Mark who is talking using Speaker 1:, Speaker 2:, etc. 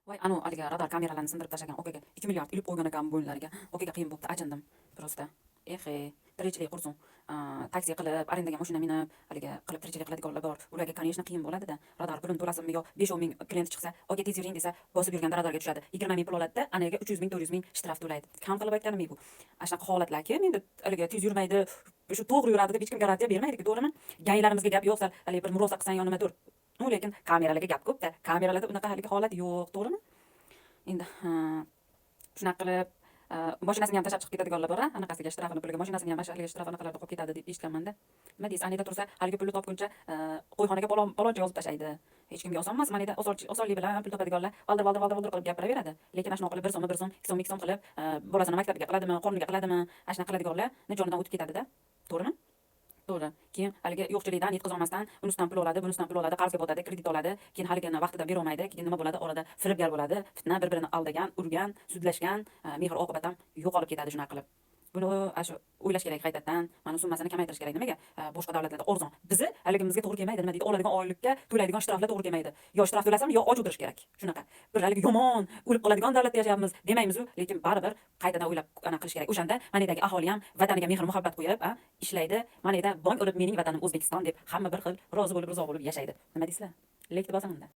Speaker 1: Voy, haligi radar kameralarini sindirib tashlagan okaga 2 milliard ilib qo'ygan ekan bo'ynlariga. Okaga qiyin bo'pti, achindim. Prosta. Tirikchilik qursin. Taksi qilib, arendaga mashina minib, haligi qilib tirikchilik qiladiganlar bor. Ularga, конечно, qiyin bo'ladi-da. Radar pulini to'lasinmi yo 5-10 ming klient chiqsa, "Oka tez yuring" desa, bosib yurganda radarga tushadi. 20 ming pul oladi-da, anaga 300 ming, 400 ming shtraf to'laydi. Kam qilib aytganim bu. Shunaqa holatlarki, menda haligi tez yurmaydi, shu to'g'ri yuradi deb hech kim garantiya bermaydi-ku, to'g'rimi? Ganglarimizga gap yo'q, sal haligi bir murosa qilsang yo nimadir. Lekin kameralarga gap ko'p-da. Kameralarda unaqa haligi holat yo'q, to'g'rimi? Endi shunaqa qilib mashinasini ham tashlab chiqib ketadiganlar bor, anaqasiga shtrafini puliga mashinasini ham haligi shtrafini qilib qo'yib ketadi deb eshitganman-da. Nima deysiz, anida tursa, haligi pulni topguncha qo'yxonaga paloncha yozib tashlaydi. Hech kimga oson emas, manida osonlik bilan pul topadiganlar valdir qilib gapiraveradi. Lekin shunaqa qilib 1 so'm, 2 so'm qilib bolasini maktabga qiladimi, qorniga qiladimi, shunaqa qiladiganlar jonidan o'tib ketadi-da. To'g'rimi? To'g'ri. Keyin haligi yo'qchilikdan yetkazolmasdan unisidan pul oladi, bunisidan pul oladi, qarzga botadi, kredit oladi, keyin haligini vaqtida bera olmaydi, keyin nima bo'ladi? Orada firibgar bo'ladi, fitna, bir-birini aldagan, urgan, sudlashgan, mehr oqibat ham yo'qolib ketadi shunaqa qilib. Buni shu o'ylash kerak qaytadan. Mana summasini kamaytirish kerak. Nimaga? Boshqa davlatlarda arzon. Bizi haligimizga to'g'ri kelmaydi, nima deydi? Oladigan oylikka to'laydigan shtraflar to'g'ri kelmaydi. Yo shtraf to'lasam, yo och o'tirish kerak. Shunaqa. Bir haligi yomon, o'lib qoladigan davlatda yashayapmiz demaymiz-ku, lekin baribir qaytadan o'ylab qilish kerak. O'shanda manidagi aholi ham vataniga mehr muhabbat qo'yib, ishlaydi. Manida bong urib mening vatanim O'zbekiston deb hamma bir xil rozi bo'lib, rizo bo'lib yashaydi. Nima deysizlar? Lekni bosaman-da.